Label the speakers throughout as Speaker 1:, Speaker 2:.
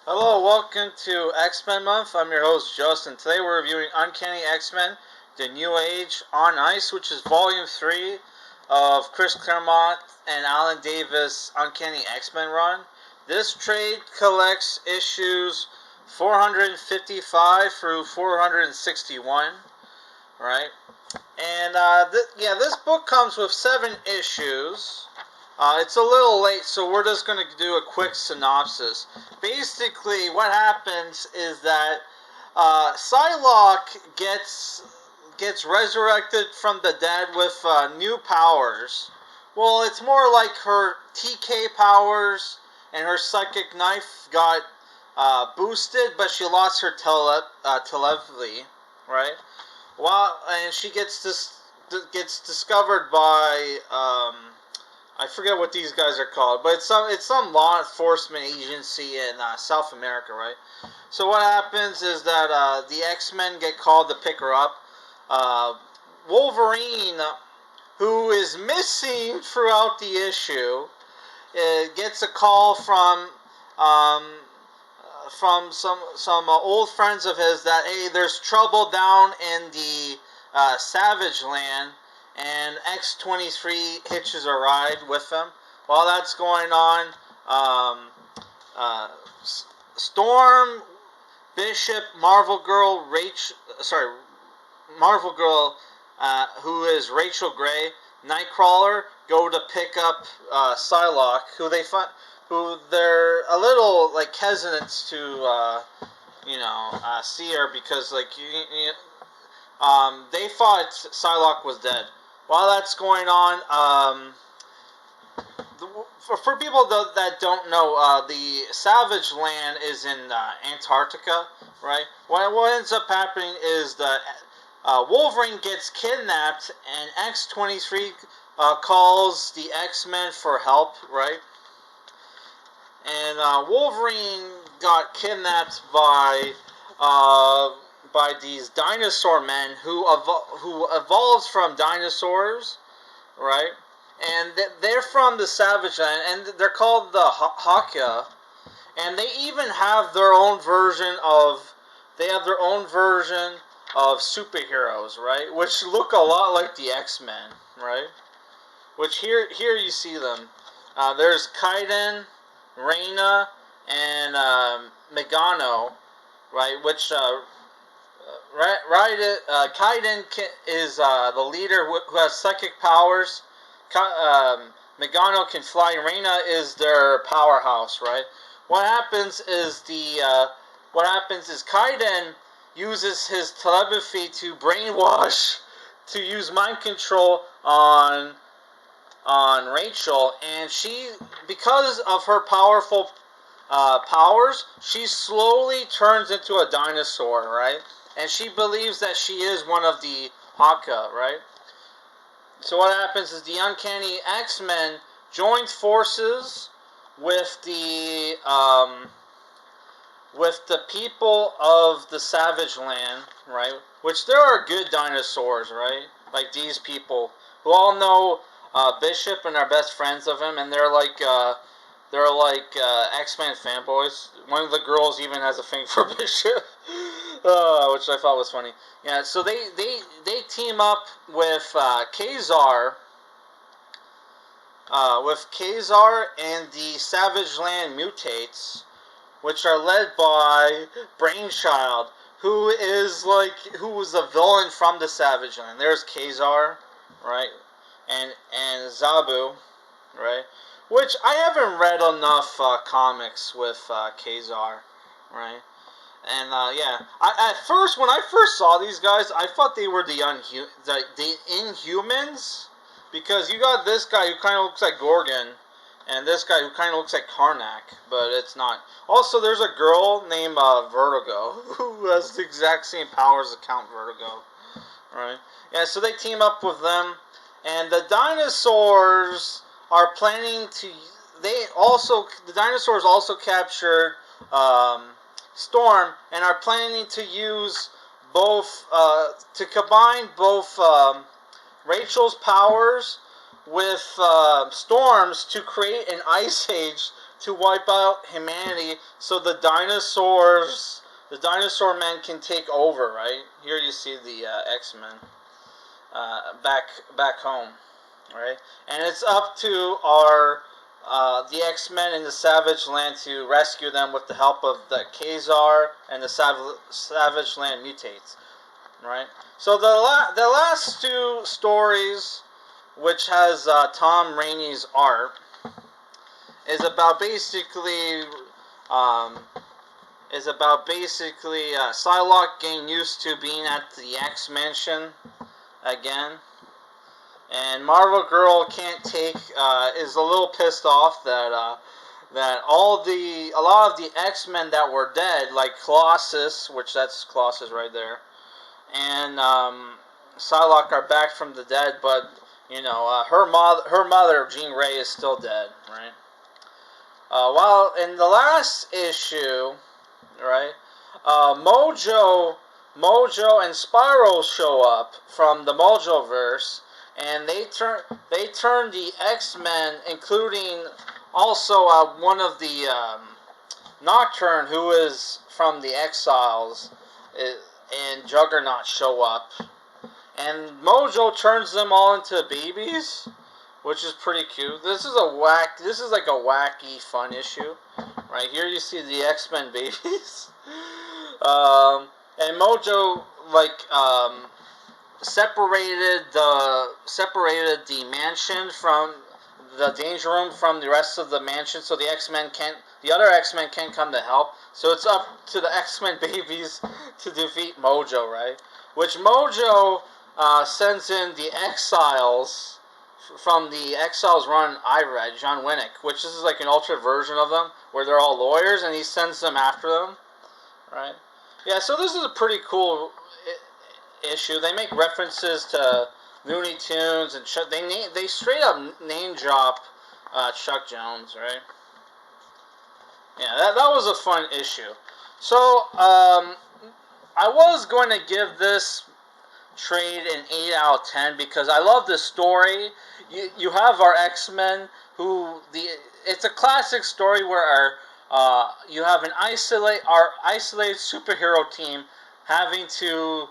Speaker 1: Hello, welcome to X-Men Month. I'm your host, Justin. Today we're reviewing Uncanny X-Men, The New Age on Ice, which is Volume 3 of Chris Claremont and Alan Davis' Uncanny X-Men run. This trade collects issues 455 through 461, right? And this book comes with 7 issues. It's a little late, so we're just going to do a quick synopsis. Basically, what happens is that Psylocke gets resurrected from the dead with new powers. Well, it's more like her TK powers and her psychic knife got boosted, but she lost her telepathy, right? Well, and she gets discovered by I forget what these guys are called, but it's some law enforcement agency in South America, right? So what happens is that the X-Men get called to pick her up. Wolverine, who is missing throughout the issue, gets a call from some old friends of his that, hey, there's trouble down in the Savage Land, and X-23 hitches a ride with them. While that's going on, Storm, Bishop, Marvel Girl, who is Rachel Gray, Nightcrawler, go to pick up Psylocke, who they're a little like hesitant to see her because they thought Psylocke was dead. While that's going on, for people that don't know, the Savage Land is in Antarctica, right? What ends up happening is that Wolverine gets kidnapped, and X-23 calls the X-Men for help, right? And Wolverine got kidnapped by these dinosaur men who evolved from dinosaurs, right? And they're from the Savage Land, and they're called the Haka, and they even have their own version of superheroes, right? Which look a lot like the X-Men, right? Which here you see them. There's Kaiden, Raney, and Megano, right? Which Kaiden is the leader who has psychic powers. Megano can fly. Raney is their powerhouse, right? What happens is Kaiden uses his telepathy to brainwash, to use mind control on Rachel, and she, because of her powerful powers, she slowly turns into a dinosaur, right? And she believes that she is one of the Haka, right? So what happens is the Uncanny X-Men joined forces with the people of the Savage Land, right? Which there are good dinosaurs, right? Like these people who all know Bishop and are best friends of him, and they're like X-Men fanboys. One of the girls even has a thing for Bishop, which I thought was funny. Yeah, so they team up with Kazar, and the Savage Land Mutates, which are led by Brainchild, who was a villain from the Savage Land. There's Kazar, right, and Zabu, right. Which I haven't read enough comics with Kazar, right? And when I first saw these guys, I thought they were the Inhumans, because you got this guy who kind of looks like Gorgon, and this guy who kind of looks like Karnak, but it's not. Also, there's a girl named Vertigo who has the exact same powers as Count Vertigo, right? Yeah, so they team up with them, and the dinosaurs are planning to. The dinosaurs also captured Storm, and are planning to use to combine both Rachel's powers with Storm's to create an ice age to wipe out humanity, so the dinosaur men can take over. Right here, you see the X-Men back home, right? And it's up to our the X-Men in the Savage Land to rescue them with the help of the Khazar and the Savage Land mutates, right? So the last two stories, which has Tom Rainey's art, is about basically um, Psylocke getting used to being at the X Mansion again. And Marvel Girl can't take is a little pissed off that a lot of the X-Men that were dead, like Colossus, which that's Colossus right there, and Psylocke are back from the dead, but her mother Jean Grey is still dead, right? While in the last issue, right, Mojo and Spyro show up from the Mojoverse, and they turn the X-Men, including also one of the Nocturne, who is from the Exiles, and Juggernaut show up, and Mojo turns them all into babies, which is pretty cute. This is like a wacky, fun issue. Right here, you see the X-Men babies, and Mojo separated the mansion from the danger room from the rest of the mansion, so the other X-Men can't come to help. So it's up to the X-Men babies to defeat Mojo, right? Which Mojo sends in the Exiles from the Exiles run I read, John Winnick, which this is like an ultra version of them, where they're all lawyers, and he sends them after them, right? Yeah, so this is a pretty cool issue. They make references to Looney Tunes, and they straight up name drop Chuck Jones, right? Yeah, that was a fun issue. So, I was going to give this trade an 8 out of 10 because I love the story. You have our X-Men it's a classic story where you have our isolated superhero team having to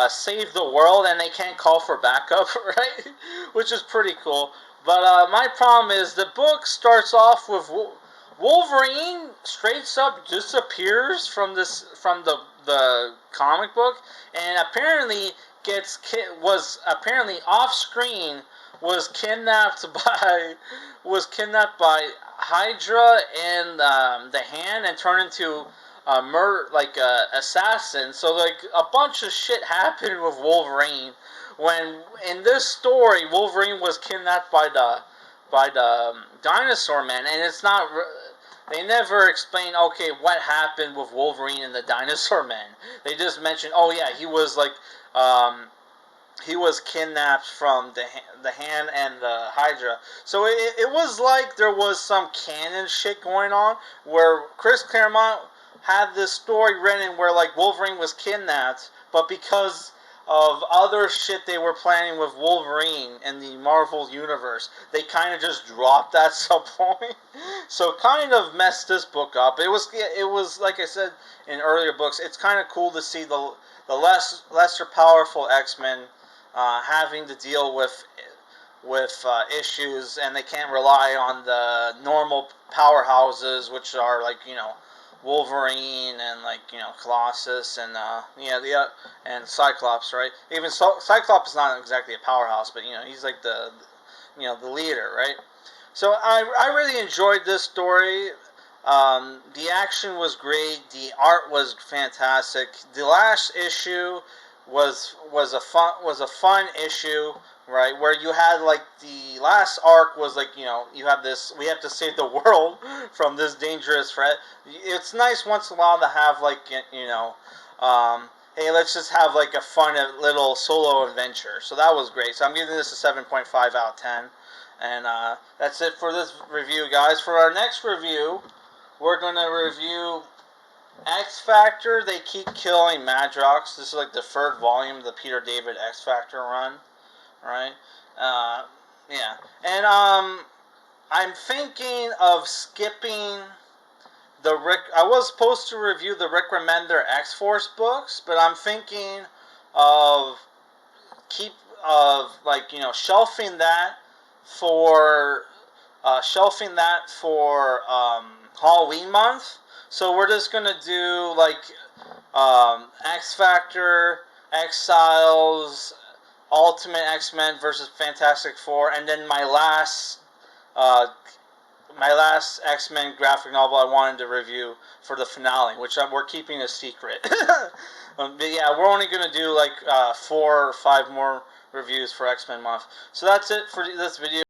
Speaker 1: save the world, and they can't call for backup, right? Which is pretty cool. But my problem is the book starts off with Wolverine straight up disappears from the comic book, and apparently was apparently off screen was kidnapped by Hydra and the Hand, and turned into assassin. So like a bunch of shit happened with Wolverine. When in this story, Wolverine was kidnapped by the Dinosaur Man, and it's not. They never explain, okay, what happened with Wolverine and the Dinosaur Man. They just mention, oh yeah, he was kidnapped from the Hand and the Hydra. So it was like there was some canon shit going on, where Chris Claremont had this story written where like Wolverine was kidnapped, but because of other shit they were planning with Wolverine in the Marvel Universe, they kind of just dropped that some point. So kind of messed this book up. It was like I said in earlier books, it's kind of cool to see the lesser powerful X-Men having to deal with issues, and they can't rely on the normal powerhouses, which are Wolverine and Colossus and and Cyclops, right? Even Cyclops is not exactly a powerhouse, but he's like the leader, right? So I really enjoyed this story. The action was great. The art was fantastic. The last issue was a fun issue, right? Where you had the last arc was you have this, we have to save the world from this dangerous threat. It's nice once in a while to have hey, let's just have a fun little solo adventure. So that was great. So I'm giving this a 7.5 out of 10. And that's it for this review, guys. For our next review, we're going to review X Factor. They keep killing Madrox. This is the third volume of the Peter David X Factor run, right? Yeah. And I'm thinking of skipping the Rick. I was supposed to review the Rick Remender X-Force books, but I'm thinking of shelving that for Halloween month. So we're just gonna do X Factor, Exiles, Ultimate X-Men versus Fantastic Four, and then uh, my last X-Men graphic novel I wanted to review for the finale, which we're keeping a secret. But yeah, we're only going to do 4 or 5 more reviews for X-Men month. So that's it for this video.